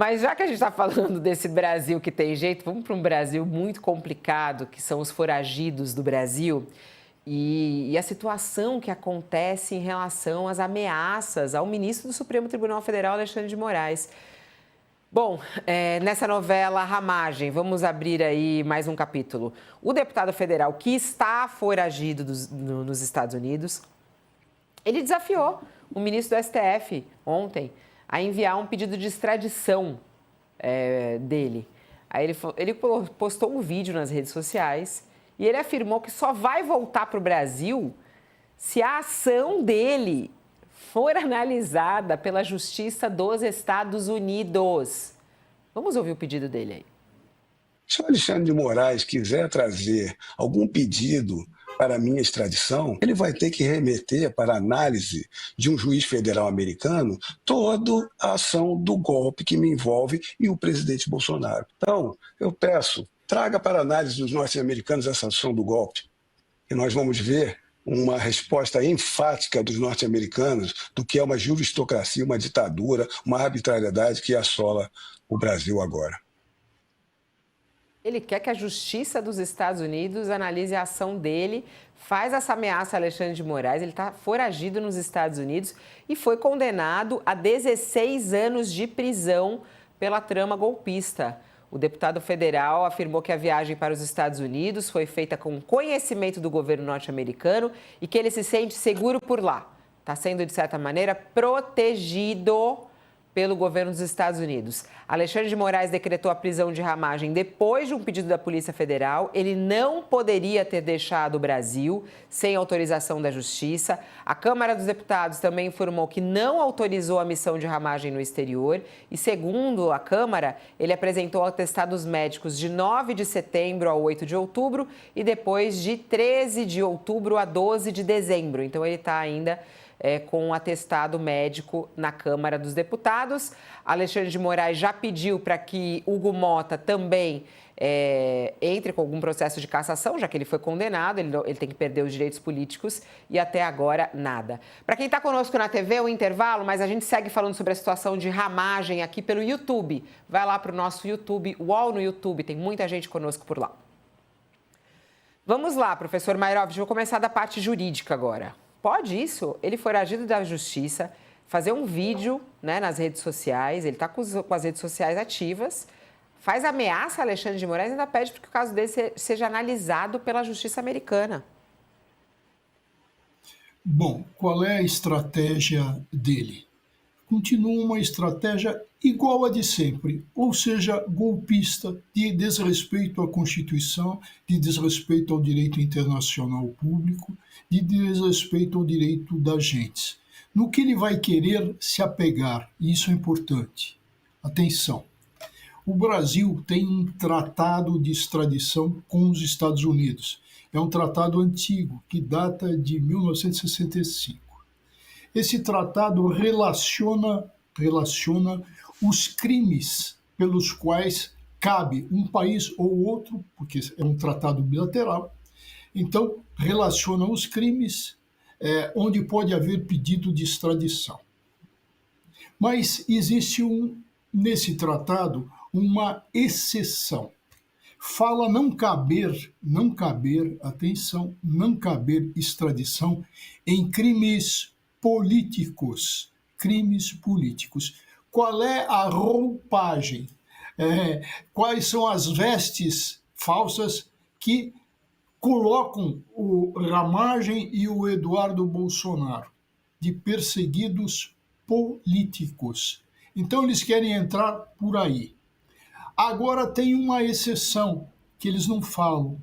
Mas já que a gente está falando desse Brasil que tem jeito, vamos para um Brasil muito complicado, que são os foragidos do Brasil. E a situação que acontece em relação às ameaças ao ministro do Supremo Tribunal Federal, Alexandre de Moraes. Bom, nessa novela Ramagem, vamos abrir aí mais um capítulo. O deputado federal que está foragido nos Estados Unidos, ele desafiou o ministro do STF ontem a enviar um pedido de extradição dele. Aí ele postou um vídeo nas redes sociais e ele afirmou que só vai voltar para o Brasil se a ação dele for analisada pela Justiça dos Estados Unidos. Vamos ouvir o pedido dele aí. Se o Alexandre de Moraes quiser trazer algum pedido para a minha extradição, ele vai ter que remeter para análise de um juiz federal americano toda a ação do golpe que me envolve e o presidente Bolsonaro. Então, eu peço, traga para análise dos norte-americanos essa ação do golpe. E nós vamos ver uma resposta enfática dos norte-americanos do que é uma juristocracia, uma ditadura, uma arbitrariedade que assola o Brasil agora. Ele quer que a Justiça dos Estados Unidos analise a ação dele, faz essa ameaça a Alexandre de Moraes. Ele está foragido nos Estados Unidos e foi condenado a 16 anos de prisão pela trama golpista. O deputado federal afirmou que a viagem para os Estados Unidos foi feita com conhecimento do governo norte-americano e que ele se sente seguro por lá. Está sendo, de certa maneira, protegido pelo governo dos Estados Unidos. Alexandre de Moraes decretou a prisão de Ramagem depois de um pedido da Polícia Federal. Ele não poderia ter deixado o Brasil sem autorização da Justiça. A Câmara dos Deputados também informou que não autorizou a missão de Ramagem no exterior. E, segundo a Câmara, ele apresentou atestados médicos de 9 de setembro a 8 de outubro e depois de 13 de outubro a 12 de dezembro. Então, ele está ainda com um atestado médico na Câmara dos Deputados. Alexandre de Moraes já pediu para que Hugo Mota também entre com algum processo de cassação, já que ele foi condenado, ele tem que perder os direitos políticos e até agora nada. Para quem está conosco na TV, é um intervalo, mas a gente segue falando sobre a situação de Ramagem aqui pelo YouTube. Vai lá para o nosso YouTube, UOL no YouTube, tem muita gente conosco por lá. Vamos lá, professor Mairovich, vou começar da parte jurídica agora. Pode isso? Ele foragido da Justiça, fazer um vídeo, né, nas redes sociais, ele está com as redes sociais ativas, faz ameaça a Alexandre de Moraes e ainda pede para que o caso dele seja analisado pela Justiça americana. Bom, qual é a estratégia dele? Continua uma estratégia igual a de sempre, ou seja, golpista, de desrespeito à Constituição, de desrespeito ao direito internacional público, de desrespeito ao direito das gentes. No que ele vai querer se apegar, e isso é importante. Atenção, o Brasil tem um tratado de extradição com os Estados Unidos. É um tratado antigo, que data de 1965. Esse tratado relaciona os crimes pelos quais cabe um país ou outro, porque é um tratado bilateral, então relaciona os crimes onde pode haver pedido de extradição. Mas existe nesse tratado uma exceção. Fala não caber, atenção, não caber extradição em crimes políticos. Qual é a roupagem? Quais são as vestes falsas que colocam o Ramagem e o Eduardo Bolsonaro de perseguidos políticos? Então eles querem entrar por aí. Agora tem uma exceção que eles não falam.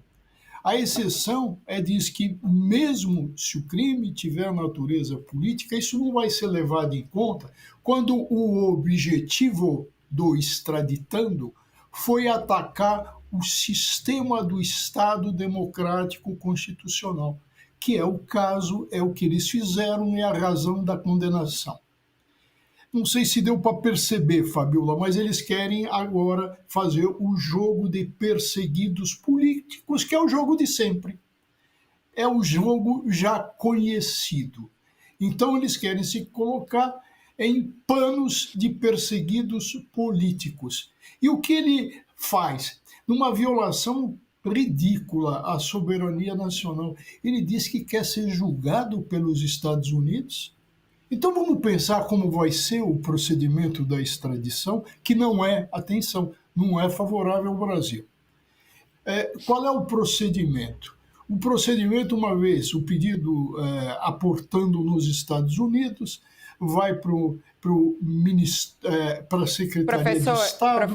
A exceção diz que mesmo se o crime tiver natureza política, isso não vai ser levado em conta quando o objetivo do extraditando foi atacar o sistema do Estado democrático constitucional, que é o caso, é o que eles fizeram e a razão da condenação. Não sei se deu para perceber, Fabiola, mas eles querem agora fazer o jogo de perseguidos políticos, que é o jogo de sempre. É o jogo já conhecido. Então eles querem se colocar em panos de perseguidos políticos. E o que ele faz? Numa violação ridícula à soberania nacional, ele diz que quer ser julgado pelos Estados Unidos. Então vamos pensar como vai ser o procedimento da extradição, que não é, atenção, não é favorável ao Brasil. Qual é o procedimento? O procedimento, uma vez o pedido aportando nos Estados Unidos, vai para a Secretaria de Estado.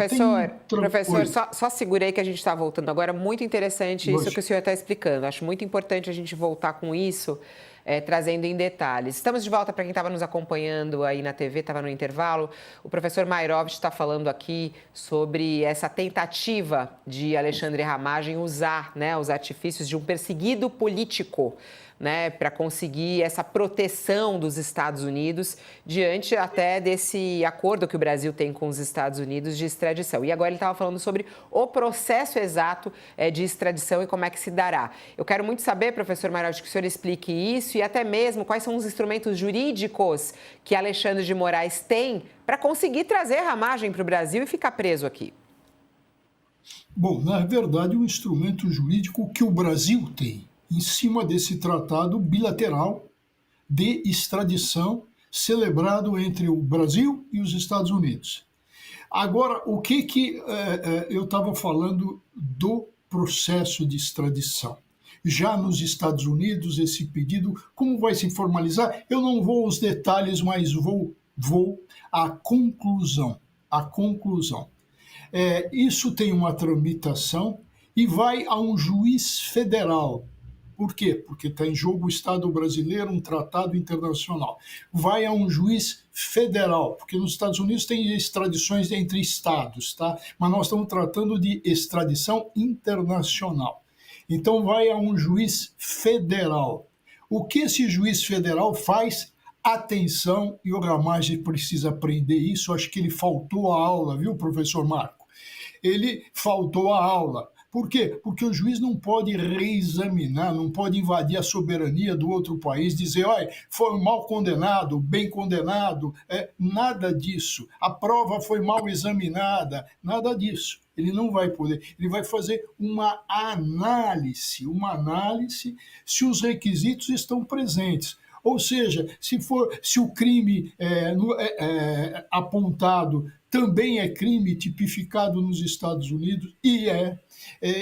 Professor, só segura aí que a gente está voltando agora. Muito interessante isso que o senhor está explicando. Acho muito importante a gente voltar com isso, trazendo em detalhes. Estamos de volta para quem estava nos acompanhando aí na TV, estava no intervalo. O professor Mairovich está falando aqui sobre essa tentativa de Alexandre Ramagem usar, né, os artifícios de um perseguido político, né, para conseguir essa proteção dos Estados Unidos diante até desse acordo que o Brasil tem com os Estados Unidos de extradição. E agora ele estava falando sobre o processo exato de extradição e como é que se dará. Eu quero muito saber, professor Mairovich, que o senhor explique isso e até mesmo quais são os instrumentos jurídicos que Alexandre de Moraes tem para conseguir trazer Ramagem para o Brasil e ficar preso aqui. Bom, na verdade, o instrumento jurídico que o Brasil tem em cima desse tratado bilateral de extradição celebrado entre o Brasil e os Estados Unidos. Agora, o que eu estava falando do processo de extradição? Já nos Estados Unidos, esse pedido, como vai se formalizar? Eu não vou aos detalhes, mas vou à conclusão. Isso tem uma tramitação e vai a um juiz federal. Por quê? Porque está em jogo o Estado brasileiro, um tratado internacional. Vai a um juiz federal, porque nos Estados Unidos tem extradições entre estados, tá? Mas nós estamos tratando de extradição internacional. Então vai a um juiz federal. O que esse juiz federal faz? Atenção, e o Ramagem precisa aprender isso, acho que ele faltou a aula, viu, professor Marco? Ele faltou a aula. Por quê? Porque o juiz não pode reexaminar, não pode invadir a soberania do outro país, dizer, olha, foi mal condenado, bem condenado, nada disso. A prova foi mal examinada, nada disso. Ele não vai poder, ele vai fazer uma análise se os requisitos estão presentes. Ou seja, se o crime apontado também é crime tipificado nos Estados Unidos, e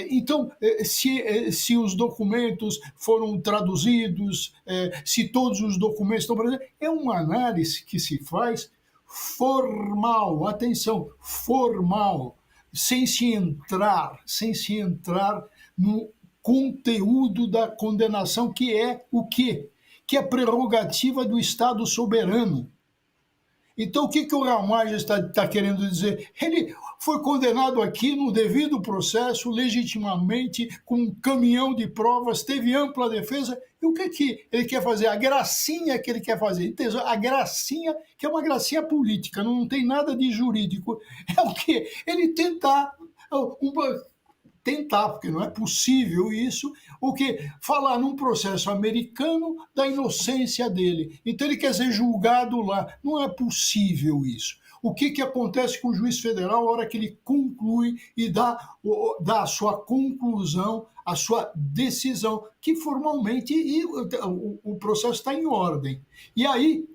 então, se os documentos foram traduzidos, se todos os documentos estão presentes, é uma análise que se faz formal, atenção, formal, sem se entrar no conteúdo da condenação, que é o quê? Que é prerrogativa do Estado soberano. Então, o que o Ramagem está querendo dizer? Ele foi condenado aqui no devido processo, legitimamente, com um caminhão de provas, teve ampla defesa. E o que ele quer fazer? A gracinha que ele quer fazer. A gracinha, que é uma gracinha política, não tem nada de jurídico. É o quê? Ele tentar, porque não é possível isso, o que? Falar num processo americano da inocência dele. Então ele quer ser julgado lá. Não é possível isso. O que acontece com o juiz federal na hora que ele conclui e dá a sua conclusão, a sua decisão, que formalmente o processo está em ordem. E aí,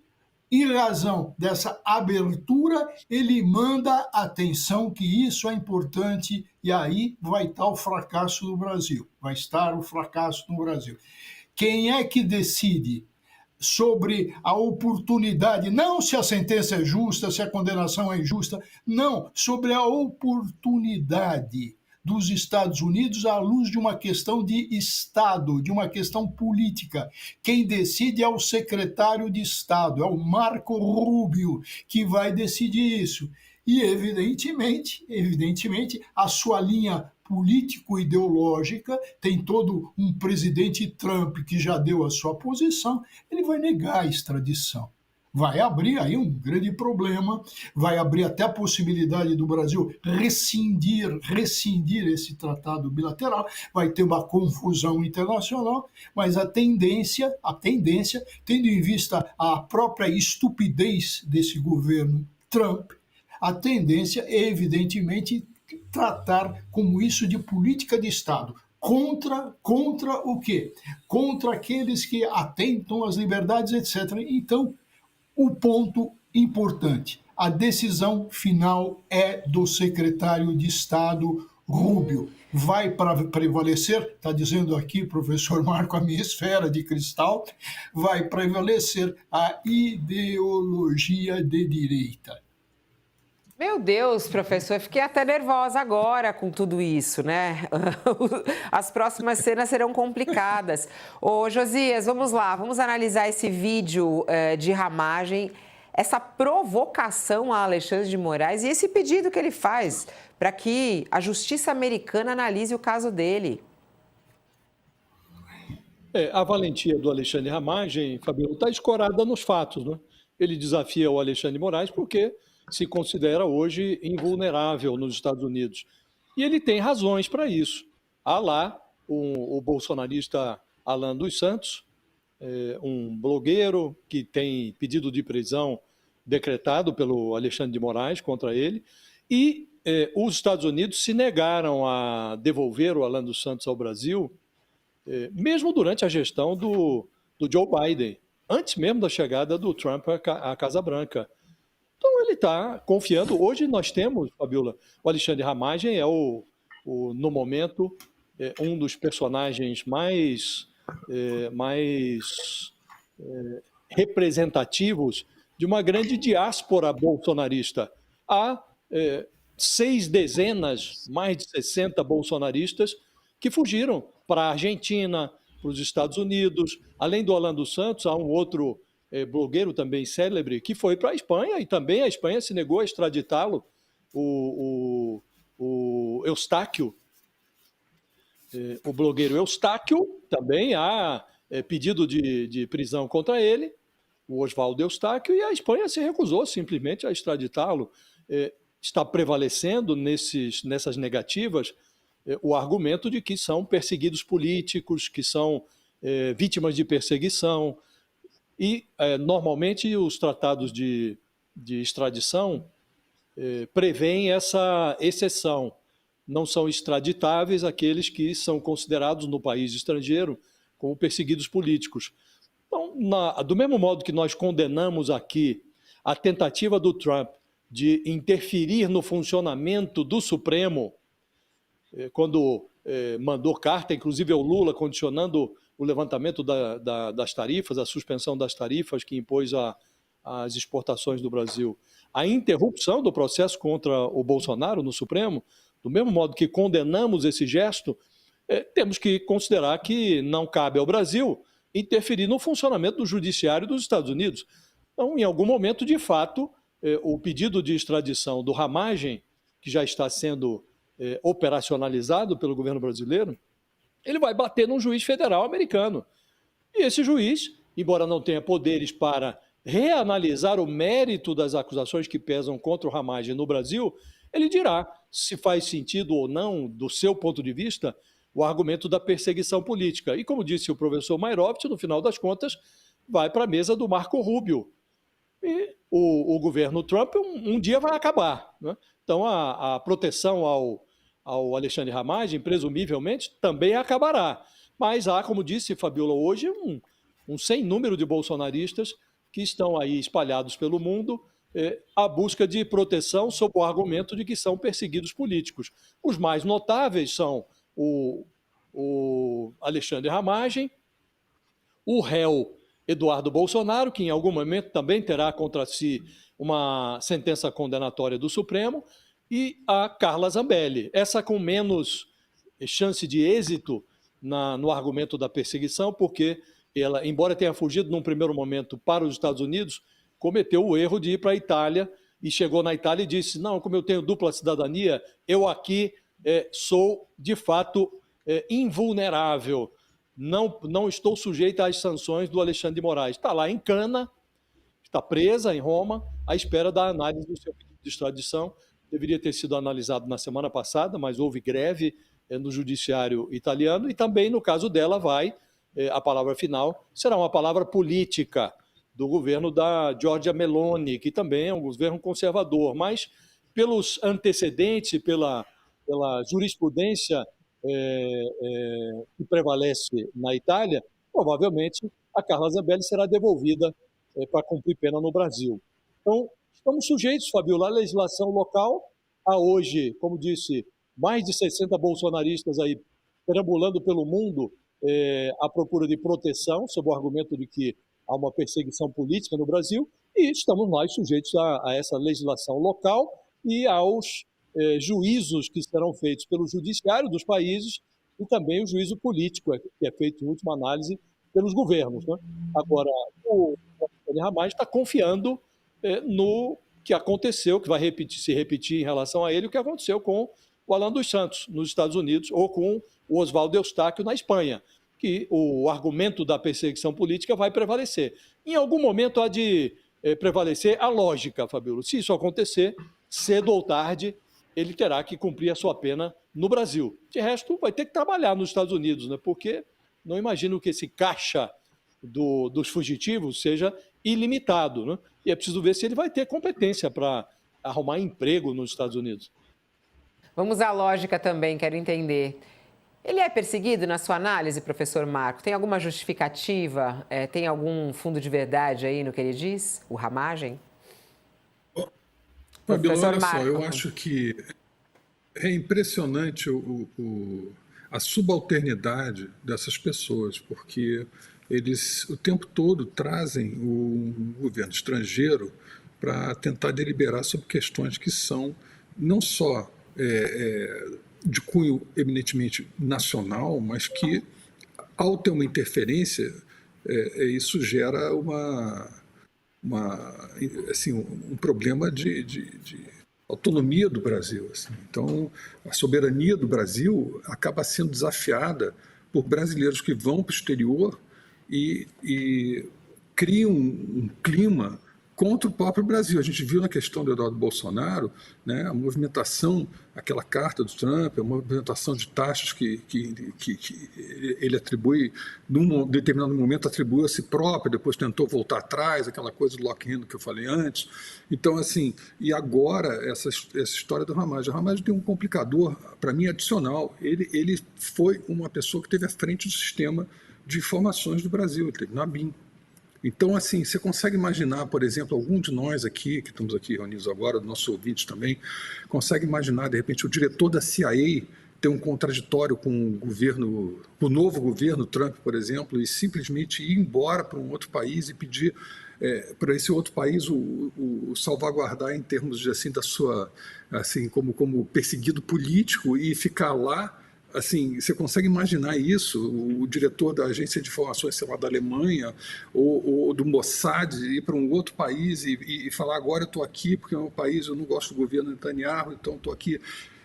em razão dessa abertura, ele manda atenção que isso é importante e aí vai estar o fracasso do Brasil. Vai estar o fracasso no Brasil. Quem é que decide sobre a oportunidade, não se a sentença é justa, se a condenação é injusta, não, sobre a oportunidade dos Estados Unidos à luz de uma questão de Estado, de uma questão política. Quem decide é o secretário de Estado, é o Marco Rubio, que vai decidir isso. E, evidentemente, a sua linha político-ideológica, tem todo um presidente Trump que já deu a sua posição, ele vai negar a extradição. vai abrir aí um grande problema, vai abrir até a possibilidade do Brasil rescindir esse tratado bilateral, vai ter uma confusão internacional, mas a tendência, tendo em vista a própria estupidez desse governo Trump, a tendência é, evidentemente, tratar como isso de política de Estado. Contra o quê? Contra aqueles que atentam às liberdades, etc. Então, o ponto importante, a decisão final é do secretário de Estado Rubio. Vai prevalecer, está dizendo aqui, professor Marco, a minha esfera de cristal, vai prevalecer a ideologia de direita. Meu Deus, professor, eu fiquei até nervosa agora com tudo isso, né? As próximas cenas serão complicadas. Ô, Josias, vamos lá, vamos analisar esse vídeo de ramagem, essa provocação a Alexandre de Moraes e esse pedido que ele faz para que a justiça americana analise o caso dele. A valentia do Alexandre de Ramagem, Fabiola, está escorada nos fatos, né? Ele desafia o Alexandre de Moraes porque se considera hoje invulnerável nos Estados Unidos. E ele tem razões para isso. Há lá o bolsonarista Alan dos Santos, um blogueiro que tem pedido de prisão decretado pelo Alexandre de Moraes contra ele, e os Estados Unidos se negaram a devolver o Alan dos Santos ao Brasil, mesmo durante a gestão do Joe Biden, antes mesmo da chegada do Trump à Casa Branca. Então ele está confiando. Hoje nós temos, Fabiola, o Alexandre Ramagem é no momento, um dos personagens mais representativos de uma grande diáspora bolsonarista. Há 6 dezenas, mais de 60 bolsonaristas que fugiram para a Argentina, para os Estados Unidos. Além do Alan dos Santos, há um outro blogueiro também célebre, que foi para a Espanha, e também a Espanha se negou a extraditá-lo, o Eustáquio, o blogueiro Eustáquio, também há pedido de prisão contra ele, o Oswaldo Eustáquio, e a Espanha se recusou simplesmente a extraditá-lo. Está prevalecendo nessas negativas o argumento de que são perseguidos políticos, que são vítimas de perseguição. E, normalmente, os tratados de extradição prevêem essa exceção. Não são extraditáveis aqueles que são considerados no país estrangeiro como perseguidos políticos. Então, do mesmo modo que nós condenamos aqui a tentativa do Trump de interferir no funcionamento do Supremo, quando mandou carta, inclusive ao Lula, condicionando o levantamento das tarifas, a suspensão das tarifas que impôs às exportações do Brasil, a interrupção do processo contra o Bolsonaro no Supremo, do mesmo modo que condenamos esse gesto, temos que considerar que não cabe ao Brasil interferir no funcionamento do judiciário dos Estados Unidos. Então, em algum momento, de fato, o pedido de extradição do Ramagem, que já está sendo operacionalizado pelo governo brasileiro, ele vai bater num juiz federal americano. E esse juiz, embora não tenha poderes para reanalisar o mérito das acusações que pesam contra o Ramagem no Brasil, ele dirá se faz sentido ou não, do seu ponto de vista, o argumento da perseguição política. E, como disse o professor Mayrovitch, no final das contas, vai para a mesa do Marco Rubio. E o governo Trump um dia vai acabar, né? Então, a proteção ao Alexandre Ramagem, presumivelmente, também acabará. Mas há, como disse Fabiola, hoje um sem número de bolsonaristas que estão aí espalhados pelo mundo à busca de proteção sob o argumento de que são perseguidos políticos. Os mais notáveis são o Alexandre Ramagem, o réu Eduardo Bolsonaro, que em algum momento também terá contra si uma sentença condenatória do Supremo, e a Carla Zambelli, essa com menos chance de êxito no argumento da perseguição, porque ela, embora tenha fugido num primeiro momento para os Estados Unidos, cometeu o erro de ir para a Itália e chegou na Itália e disse: não, como eu tenho dupla cidadania, eu aqui sou, de fato, invulnerável, não estou sujeita às sanções do Alexandre de Moraes. Está está presa em Roma à espera da análise do seu pedido de extradição. Deveria ter sido analisado na semana passada, mas houve greve no judiciário italiano e também, no caso dela, a palavra final será uma palavra política do governo da Giorgia Meloni, que também é um governo conservador, mas pelos antecedentes e pela jurisprudência que prevalece na Itália, provavelmente a Carla Zambelli será devolvida para cumprir pena no Brasil. Então, estamos sujeitos, Fabiola, à legislação local. Há hoje, como disse, mais de 60 bolsonaristas aí perambulando pelo mundo à procura de proteção, sob o argumento de que há uma perseguição política no Brasil, e estamos nós sujeitos a essa legislação local e aos juízos que serão feitos pelo judiciário dos países e também o juízo político, que é feito em última análise pelos governos, né? Agora, o Alexandre Ramagem está confiando no que aconteceu, que vai se repetir em relação a ele, o que aconteceu com o Alan dos Santos nos Estados Unidos ou com o Oswaldo Eustáquio na Espanha, que o argumento da perseguição política vai prevalecer. Em algum momento há de prevalecer a lógica, Fabíola. Se isso acontecer, cedo ou tarde, ele terá que cumprir a sua pena no Brasil. De resto, vai ter que trabalhar nos Estados Unidos, né? Porque não imagino que esse caixa dos fugitivos seja ilimitado, né? E é preciso ver se ele vai ter competência para arrumar emprego nos Estados Unidos. Vamos à lógica também, quero entender. Ele é perseguido na sua análise, professor Marco? Tem alguma justificativa? Tem algum fundo de verdade aí no que ele diz? O Ramagem? Fabíola, olha só, eu acho que é impressionante a subalternidade dessas pessoas, porque eles o tempo todo trazem o governo estrangeiro para tentar deliberar sobre questões que são não só de cunho eminentemente nacional, mas que, ao ter uma interferência, isso gera um problema de autonomia do Brasil. Assim. Então, a soberania do Brasil acaba sendo desafiada por brasileiros que vão para o exterior e criam um clima contra o próprio Brasil. A gente viu na questão do Eduardo Bolsonaro, né, a movimentação, aquela carta do Trump, a movimentação de taxas que ele atribui, num determinado momento atribuiu a si próprio, depois tentou voltar atrás, aquela coisa do lock-in que eu falei antes. Então, assim, e agora essa história do Ramagem. O Ramagem tem um complicador, para mim, adicional. Ele foi uma pessoa que esteve à frente do sistema de informações do Brasil, ele esteve na ABIN. Então, assim, você consegue imaginar, por exemplo, algum de nós aqui, que estamos aqui reunidos agora, do nosso ouvinte também, consegue imaginar, de repente, o diretor da CIA ter um contraditório com o novo governo Trump, por exemplo, e simplesmente ir embora para um outro país e pedir para esse outro país o salvaguardar em termos de, assim, da sua, assim, como perseguido político e ficar lá. Assim, você consegue imaginar isso? O diretor da agência de informações, sei lá, da Alemanha ou do Mossad ir para um outro país e falar: agora eu estou aqui porque é um país, eu não gosto do governo Netanyahu, então estou aqui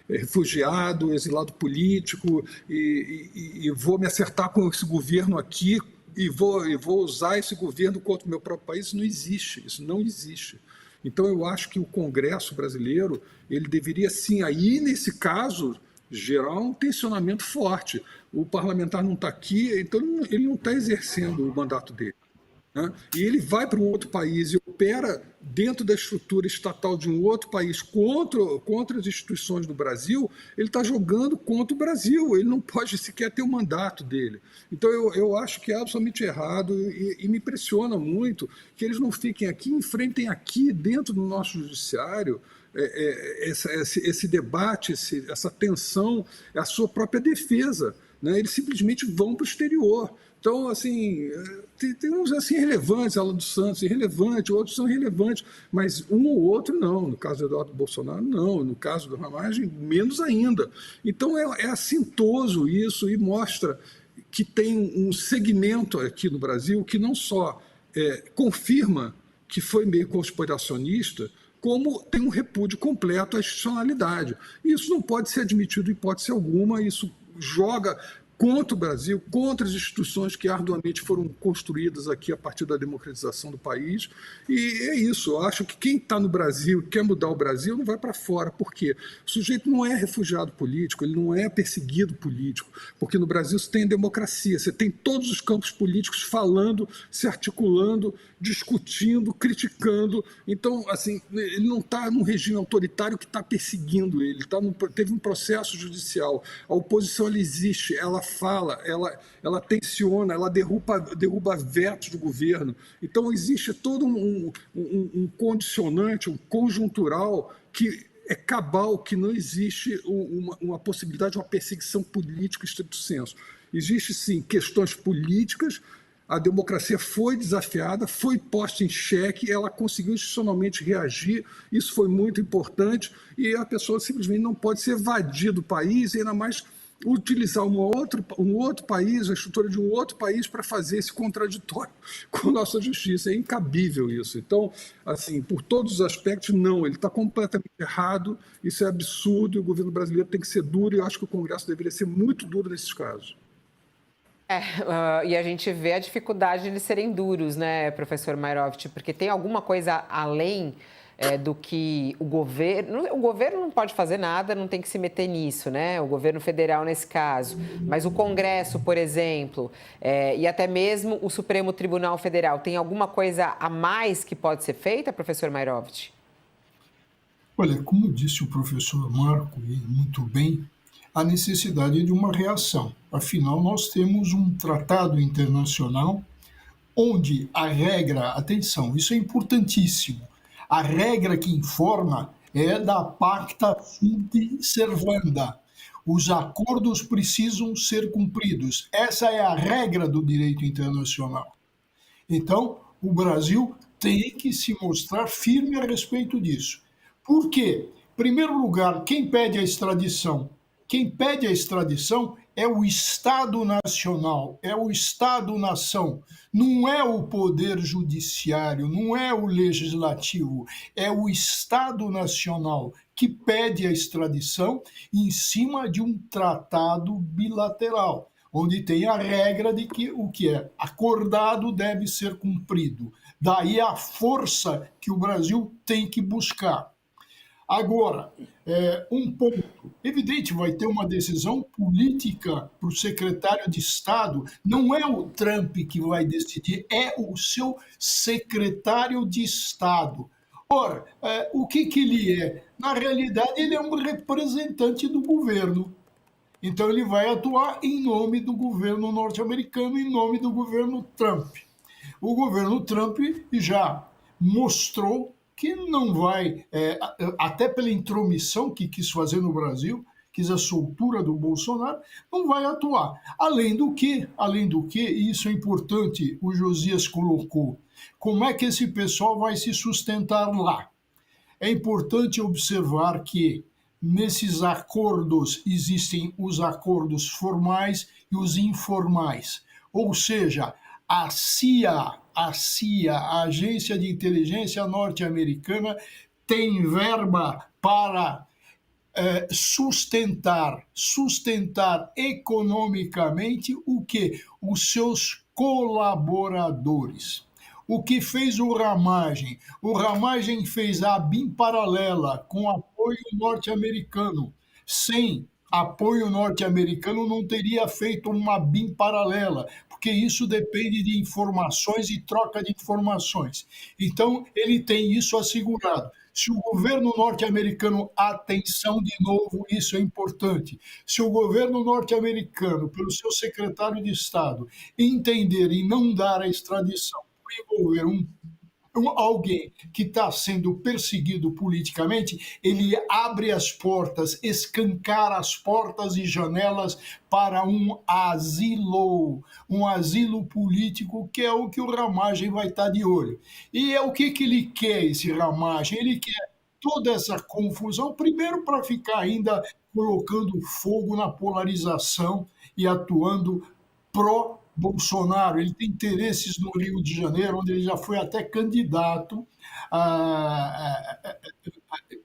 refugiado, exilado político e vou me acertar com esse governo aqui e vou usar esse governo contra o meu próprio país. Isso não existe. Então eu acho que o Congresso brasileiro, ele deveria sim, aí nesse caso, gerar um tensionamento forte. O parlamentar não está aqui, então ele não está exercendo o mandato dele, né? E ele vai para um outro país e opera dentro da estrutura estatal de um outro país contra as instituições do Brasil. Ele está jogando contra o Brasil, ele não pode sequer ter o mandato dele. Então eu acho que é absolutamente errado e me impressiona muito que eles não fiquem aqui, enfrentem aqui dentro do nosso judiciário esse debate, essa tensão, a sua própria defesa, né? Eles simplesmente vão para o exterior. Então, assim, tem uns assim relevantes, Alan dos Santos, irrelevante, outros são relevantes, mas um ou outro não. No caso do Eduardo Bolsonaro, não. No caso do Ramagem, menos ainda. Então, é assintoso isso e mostra que tem um segmento aqui no Brasil que não só confirma que foi meio conspiracionista, como tem um repúdio completo à institucionalidade. Isso não pode ser admitido em hipótese alguma, isso joga contra o Brasil, contra as instituições que arduamente foram construídas aqui a partir da democratização do país. E é isso, eu acho que quem está no Brasil, quer mudar o Brasil, não vai para fora. Por quê? O sujeito não é refugiado político, ele não é perseguido político, porque no Brasil você tem democracia, você tem todos os campos políticos falando, se articulando, discutindo, criticando. Então, assim, ele não está num regime autoritário que está perseguindo ele, teve um processo judicial, a oposição ela existe, ela fala, ela tensiona, ela derruba vetos do governo. Então, existe todo um condicionante, um conjuntural que é cabal, que não existe uma possibilidade de uma perseguição política estricto sensu. Existe, sim, questões políticas. A democracia foi desafiada, foi posta em xeque, ela conseguiu institucionalmente reagir, isso foi muito importante, e a pessoa simplesmente não pode se evadir do país, e ainda mais utilizar um outro país, a estrutura de um outro país para fazer esse contraditório com a nossa justiça. É incabível isso. Então, assim, por todos os aspectos, não, ele está completamente errado, isso é absurdo, e o governo brasileiro tem que ser duro, e eu acho que o Congresso deveria ser muito duro nesses casos. E a gente vê a dificuldade de serem duros, né, professor Mayrovitch? Porque tem alguma coisa além do que o governo... O governo não pode fazer nada, não tem que se meter nisso, né? O governo federal nesse caso. Mas o Congresso, por exemplo, e até mesmo o Supremo Tribunal Federal, tem alguma coisa a mais que pode ser feita, professor Mayrovitch? Olha, como disse o professor Marco, e muito bem, a necessidade de uma reação. Afinal, nós temos um tratado internacional onde a regra, atenção, isso é importantíssimo, a regra que informa é da pacta sunt servanda. Os acordos precisam ser cumpridos. Essa é a regra do direito internacional. Então, o Brasil tem que se mostrar firme a respeito disso. Por quê? Em primeiro lugar, quem pede a extradição? Quem pede a extradição é o Estado Nacional, é o Estado-nação. Não é o Poder Judiciário, não é o Legislativo, é o Estado Nacional que pede a extradição em cima de um tratado bilateral, onde tem a regra de que o que é acordado deve ser cumprido. Daí a força que o Brasil tem que buscar. Agora, um ponto. Evidente, vai ter uma decisão política para o secretário de Estado. Não é o Trump que vai decidir, é o seu secretário de Estado. Ora, o que ele é? Na realidade, ele é um representante do governo. Então, ele vai atuar em nome do governo norte-americano, em nome do governo Trump. O governo Trump já mostrou que não vai, até pela intromissão que quis fazer no Brasil, quis a soltura do Bolsonaro, não vai atuar. Além do que, e isso é importante, o Josias colocou, como é que esse pessoal vai se sustentar lá? É importante observar que nesses acordos existem os acordos formais e os informais. Ou seja, a CIA, a Agência de Inteligência Norte-Americana, tem verba para sustentar economicamente o quê? Os seus colaboradores. O que fez o Ramagem? O Ramagem fez a BIM paralela com apoio norte-americano. Sem apoio norte-americano não teria feito uma BIM paralela, porque isso depende de informações e troca de informações. Então, ele tem isso assegurado. Se o governo norte-americano, atenção de novo, isso é importante, se o governo norte-americano, pelo seu secretário de Estado, entender e não dar a extradição por envolver alguém que está sendo perseguido politicamente, ele abre as portas, escancara as portas e janelas para um asilo político, que é o que o Ramagem vai estar de olho. E é o que ele quer, esse Ramagem? Ele quer toda essa confusão, primeiro para ficar ainda colocando fogo na polarização e atuando pró-Bolsonaro. Ele tem interesses no Rio de Janeiro, onde ele já foi até candidato,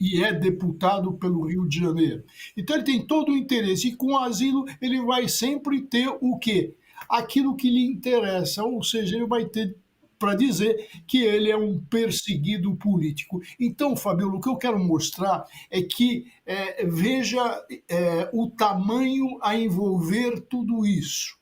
e é deputado pelo Rio de Janeiro. Então ele tem todo o interesse, e com o asilo ele vai sempre ter o quê? Aquilo que lhe interessa, ou seja, ele vai ter para dizer que ele é um perseguido político. Então, Fabiola, o que eu quero mostrar é que veja o tamanho a envolver tudo isso.